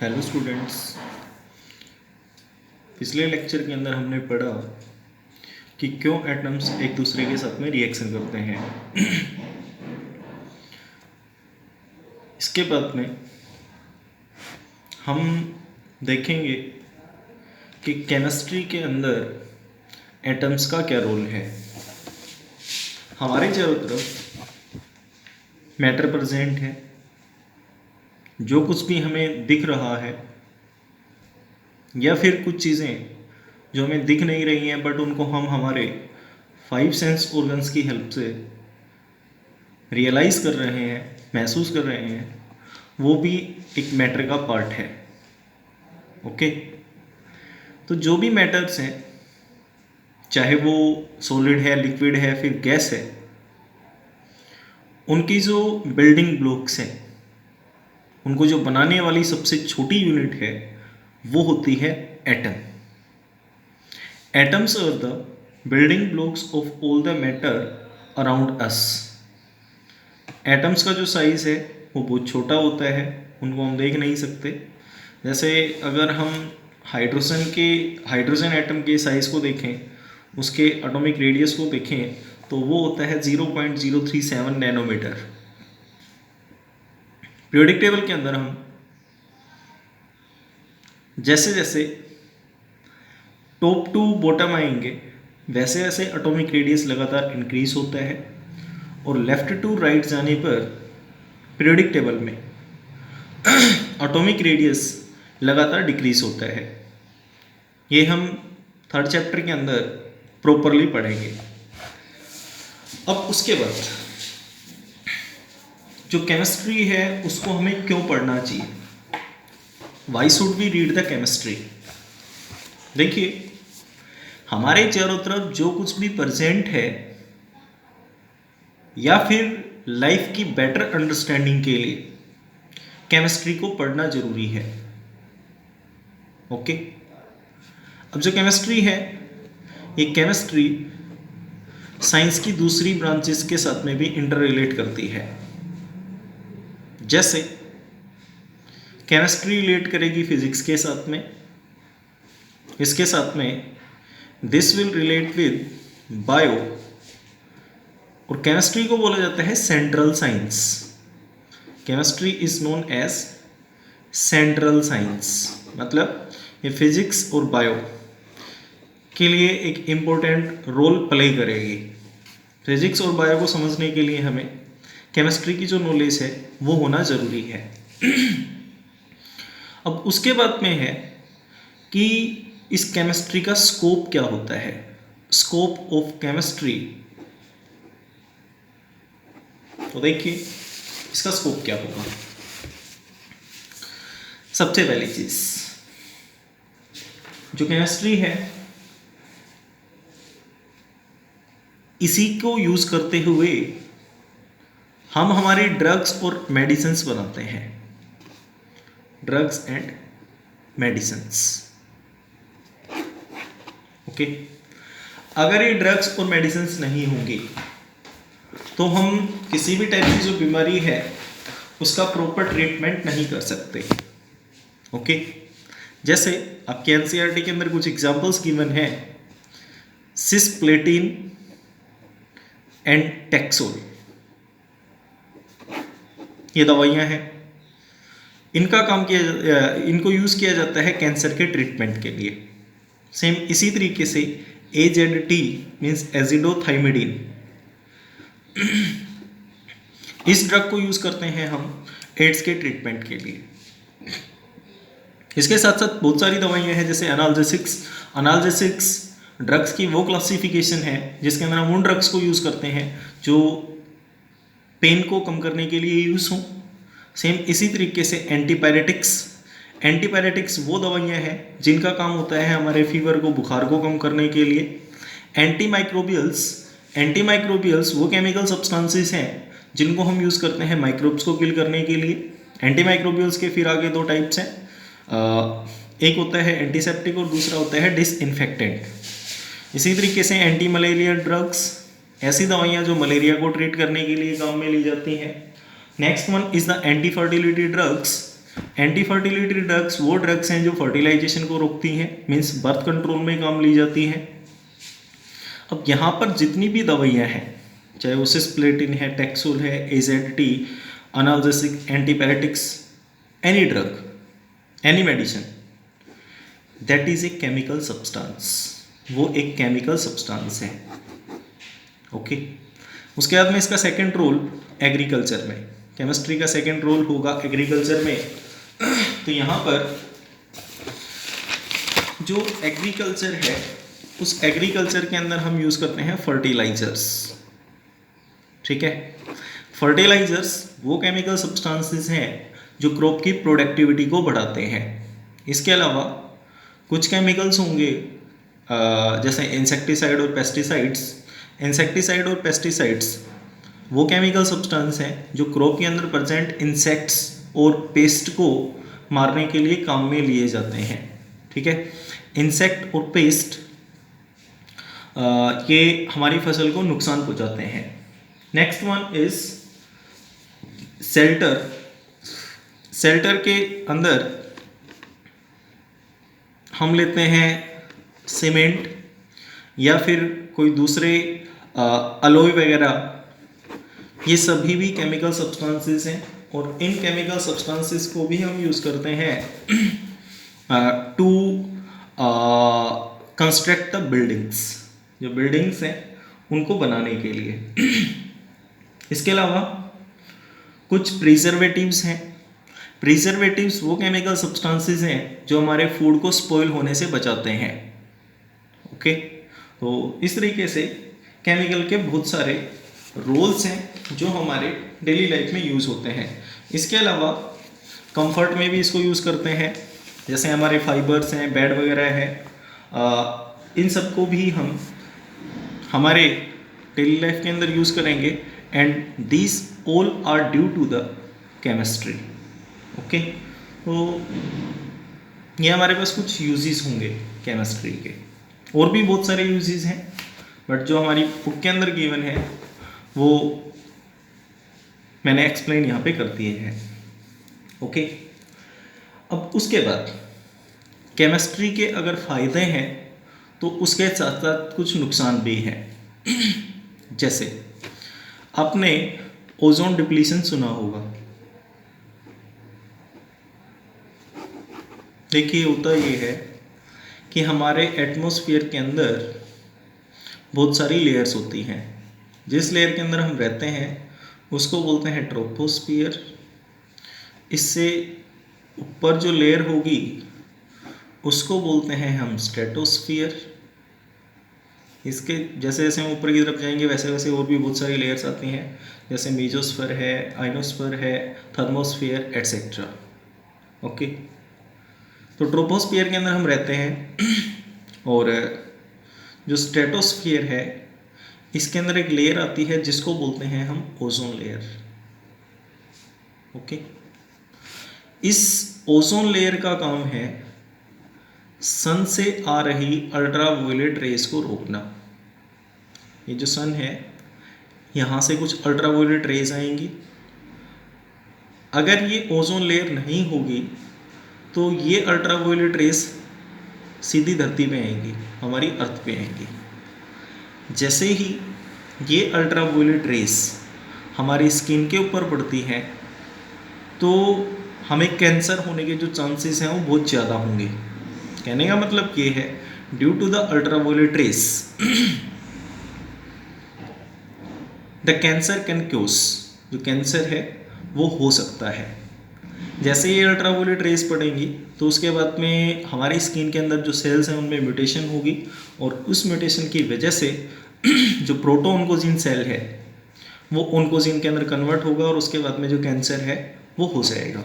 Hello students. पिछले lecture के अंदर हमने पढ़ा कि क्यों एटम्स एक दूसरे के साथ में रिएक्शन करते हैं। इसके बाद में हम देखेंगे कि केमिस्ट्री के अंदर एटम्स का क्या रोल है। हमारे चारों तरफ मैटर प्रेजेंट है। जो कुछ भी हमें दिख रहा है या फिर कुछ चीज़ें जो हमें दिख नहीं रही हैं बट उनको हम हमारे 5 सेंस ऑर्गन्स की हेल्प से रियलाइज़ कर रहे हैं, महसूस कर रहे हैं, वो भी एक मैटर का पार्ट है। ओके, तो जो भी मैटर्स हैं, चाहे वो सॉलिड है, लिक्विड है, फिर गैस है, उनकी जो बिल्डिंग ब्लॉक्स हैं, उनको जो बनाने वाली सबसे छोटी यूनिट है वो होती है atom. Atoms are the building blocks of all the matter around us. Atoms का जो साइज़ है वो बहुत छोटा होता है, उनको हम देख नहीं सकते। जैसे अगर हम हाइड्रोजन एटम के साइज़ को देखें, उसके एटॉमिक रेडियस को देखें, तो वो होता है 0.037 नैनोमीटर। पीरियोडिक टेबल के अंदर हम जैसे जैसे टॉप टू बॉटम आएंगे वैसे वैसे एटॉमिक रेडियस लगातार इंक्रीज होता है और लेफ्ट टू राइट जाने पर पीरियोडिक टेबल में एटॉमिक रेडियस लगातार डिक्रीज होता है। ये हम थर्ड चैप्टर के अंदर प्रॉपरली पढ़ेंगे। अब उसके बाद जो केमिस्ट्री है उसको हमें क्यों पढ़ना चाहिए, why should we read the chemistry. देखिए, हमारे चारों तरफ जो कुछ भी प्रेजेंट है या फिर लाइफ की बेटर अंडरस्टैंडिंग के लिए केमिस्ट्री को पढ़ना जरूरी है। ओके, अब जो केमिस्ट्री है, ये केमिस्ट्री साइंस की दूसरी ब्रांचेस के साथ में भी इंटर रिलेट करती है। जैसे केमिस्ट्री रिलेट करेगी फिजिक्स के साथ में, इसके साथ में this will relate with bio, और केमिस्ट्री को बोला जाता है central science. Chemistry is known as central science, मतलब ये फिजिक्स और बायो के लिए एक इम्पोर्टेंट रोल प्ले करेगी। फिजिक्स और बायो को समझने के लिए हमें केमिस्ट्री की जो नॉलेज है वो होना ज़रूरी है। अब उसके बाद में है कि इस केमिस्ट्री का स्कोप क्या होता है। स्कोप ऑफ केमिस्ट्री, तो देखिए इसका स्कोप क्या होगा। सबसे पहली चीज, जो केमिस्ट्री है इसी को यूज करते हुए हम हमारे ड्रग्स और मेडिसिन्स बनाते हैं। Drugs and medicines. ओके, अगर ये ड्रग्स और मेडिसिन्स नहीं होंगी तो हम किसी भी टाइप की जो बीमारी है उसका प्रॉपर ट्रीटमेंट नहीं कर सकते। ओके, जैसे आपके एनसीईआरटी के अंदर कुछ एग्जांपल्स गिवन है, सिस्प्लेटिन एंड टेक्सोल, ये दवाइयां हैं। इनको इनको यूज किया जाता है कैंसर के ट्रीटमेंट के लिए। सेम इसी तरीके से AZT मीन्स एजिडोथाइमिडीन, इस ड्रग को यूज करते हैं हम एड्स के ट्रीटमेंट के लिए। इसके साथ साथ बहुत सारी दवाइयां हैं, जैसे एनाल्जेसिक्स। एनाल्जेसिक्स ड्रग्स की वो क्लासिफिकेशन है जिसके अंदर हम उन ड्रग्स को यूज करते हैं जो पेन को कम करने के लिए यूज हों। सेम इसी तरीके से एंटीपायरेटिक्स। एंटीपायरेटिक्स वो दवाइयां हैं जिनका काम होता है हमारे फीवर को, बुखार को कम करने के लिए। एंटीमाइक्रोबियल्स वो केमिकल सब्सटेंसेस हैं जिनको हम यूज़ करते हैं माइक्रोब्स को किल करने के लिए। एंटीमाइक्रोबियल्स के फिर आगे दो टाइप्स हैं, एक होता है एंटीसेप्टिक और दूसरा होता है डिसइंफेक्टेंट। इसी तरीके से एंटी मलेरिया ड्रग्स, ऐसी दवाइयाँ जो मलेरिया को ट्रीट करने के लिए काम में ली जाती हैं। Next one is the anti fertility drugs. Anti fertility drugs वो ड्रग्स हैं जो फर्टिलाइजेशन को रोकती हैं, मीन्स बर्थ कंट्रोल में काम ली जाती हैं। अब यहाँ पर जितनी भी दवाइयाँ हैं, चाहे वो सिस्प्लेटिन है, टैक्सोल है, AZT, analgesic, antipyretics, any drug, any medicine, that is a chemical substance, वो एक केमिकल सब्सटेंस है। ओके उसके बाद में इसका सेकंड रोल एग्रीकल्चर में, केमिस्ट्री का सेकंड रोल होगा एग्रीकल्चर में। तो यहाँ पर जो एग्रीकल्चर है, उस एग्रीकल्चर के अंदर हम यूज़ करते हैं फर्टिलाइजर्स। ठीक है, फर्टिलाइजर्स वो केमिकल सब्सटेंसेस हैं जो क्रॉप की प्रोडक्टिविटी को बढ़ाते हैं। इसके अलावा कुछ केमिकल्स होंगे जैसे इंसेक्टिसाइड और पेस्टिसाइड्स। इंसेक्टिसाइड और पेस्टिसाइड्स वो केमिकल सब्सटेंस हैं जो क्रॉप के अंदर प्रेजेंट इंसेक्ट्स और पेस्ट को मारने के लिए काम में लिए जाते हैं। ठीक है, इंसेक्ट और पेस्ट ये हमारी फसल को नुकसान पहुंचाते हैं। Next one is shelter. Shelter के अंदर हम लेते हैं सीमेंट या फिर कोई दूसरे अलॉय वगैरह, ये सभी भी केमिकल सब्सटेंसेस हैं और इन केमिकल सब्सटेंसेस को भी हम यूज़ करते हैं टू कंस्ट्रक्ट द बिल्डिंग्स, जो बिल्डिंग्स हैं उनको बनाने के लिए। इसके अलावा कुछ प्रिजर्वेटिव्स हैं। प्रिजर्वेटिव्स वो केमिकल सब्सटेंसेस हैं जो हमारे फूड को स्पॉइल होने से बचाते हैं। ओके, तो इस तरीके से केमिकल के बहुत सारे रोल्स हैं जो हमारे डेली लाइफ में यूज़ होते हैं। इसके अलावा कंफर्ट में भी इसको यूज़ करते हैं, जैसे हमारे फाइबर्स हैं, बेड वगैरह है, इन सब को भी हम हमारे डेली लाइफ के अंदर यूज़ करेंगे। And these all are due to the chemistry. Okay, तो ये हमारे पास कुछ यूजेस होंगे केमिस्ट्री के। और भी बहुत सारे यूजेस हैं, बट जो हमारी बुक के अंदर गिवन है वो मैंने एक्सप्लेन यहाँ पे कर दिए हैं। ओके, अब उसके बाद केमिस्ट्री के अगर फ़ायदे हैं तो उसके साथ साथ कुछ नुकसान भी हैं। जैसे आपने ओजोन डिप्लीशन सुना होगा। देखिए, होता ये है कि हमारे एटमॉस्फेयर के अंदर बहुत सारी लेयर्स होती हैं। जिस लेयर के अंदर हम रहते हैं उसको बोलते हैं ट्रोपोस्फियर। इससे ऊपर जो लेयर होगी उसको बोलते हैं हम स्ट्रेटोस्फियर। इसके जैसे जैसे हम ऊपर की तरफ जाएंगे वैसे वैसे और भी बहुत सारी लेयर्स आती हैं, जैसे मीजोस्फीयर है, आइनोस्फीयर है, थर्मोस्फीयर एट्सेट्रा। ओके, तो ट्रोपोस्फियर के अंदर हम रहते हैं और जो स्ट्रेटोस्फियर है इसके अंदर एक लेयर आती है जिसको बोलते हैं हम ओजोन लेयर। ओके, इस ओजोन लेयर का काम है सन से आ रही अल्ट्रावायलेट रेस को रोकना। ये जो सन है यहाँ से कुछ अल्ट्रावायलेट रेस आएंगी, अगर ये ओजोन लेयर नहीं होगी तो ये अल्ट्रावायलेट रेस सीधी धरती पे आएंगी, हमारी अर्थ पे आएंगी। जैसे ही ये अल्ट्रावायलेट रेस हमारी स्किन के ऊपर पड़ती हैं तो हमें कैंसर होने के जो चांसेस हैं वो बहुत ज़्यादा होंगे। कहने का मतलब ये है, due to the ultraviolet rays the cancer can cause, जो कैंसर है वो हो सकता है। जैसे ये अल्ट्रावायलेट रेस पड़ेंगी तो उसके बाद में हमारी स्किन के अंदर जो सेल्स हैं उनमें म्यूटेशन होगी और उस म्यूटेशन की वजह से जो प्रोटोऑन्कोजिन सेल है वो ऑन्कोजिन के अंदर कन्वर्ट होगा और उसके बाद में जो कैंसर है वो हो जाएगा।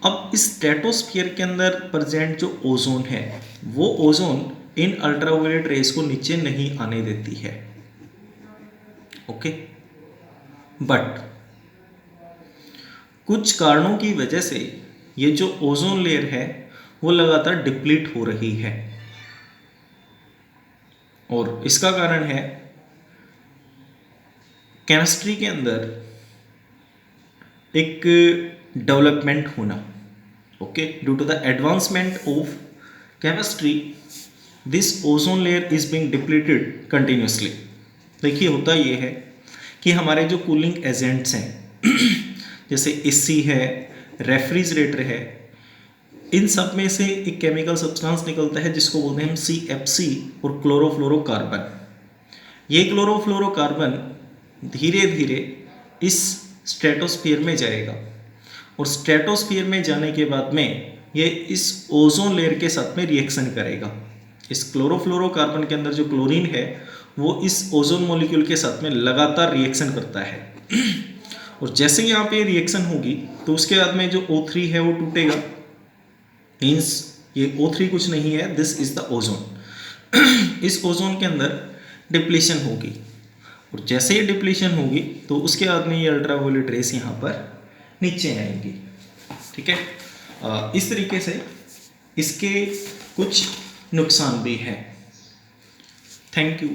अब इस स्ट्रेटोस्फीयर के अंदर प्रेजेंट जो ओजोन है वो ओजोन इन अल्ट्रावायलेट रेस को नीचे नहीं आने देती है। ओके, बट कुछ कारणों की वजह से ये जो ओजोन लेयर है वो लगातार डिप्लीट हो रही है और इसका कारण है केमिस्ट्री के अंदर एक डेवलपमेंट होना। Okay, due to the advancement of chemistry this ozone layer is being depleted continuously. देखिए होता ये है कि हमारे जो कूलिंग एजेंट्स हैं जैसे एसी है, रेफ्रिजरेटर है, इन सब में से एक केमिकल सब्सटेंस निकलता है जिसको बोलते हैं हम CFC और क्लोरोफ्लोरोकार्बन। ये क्लोरोफ्लोरोकार्बन धीरे धीरे इस स्ट्रेटोस्फीयर में जाएगा और स्ट्रेटोस्फीयर में जाने के बाद में ये इस ओजोन लेयर के साथ में रिएक्शन करेगा। इस क्लोरोफ्लोरोकार्बन के अंदर जो क्लोरीन है वो इस ओजोन मॉलिक्यूल के साथ में लगातार रिएक्शन करता है और जैसे यहाँ पे रिएक्शन होगी तो उसके बाद में जो O3 है वो टूटेगा। मीन्स ये O3 कुछ नहीं है, दिस इज द ओजोन। इस ओजोन के अंदर डिप्लीशन होगी और जैसे ही डिप्लीशन होगी तो उसके बाद में ये अल्ट्रावायलेट रेस यहाँ पर नीचे आएंगी। ठीक है, इस तरीके से इसके कुछ नुकसान भी हैं। Thank you.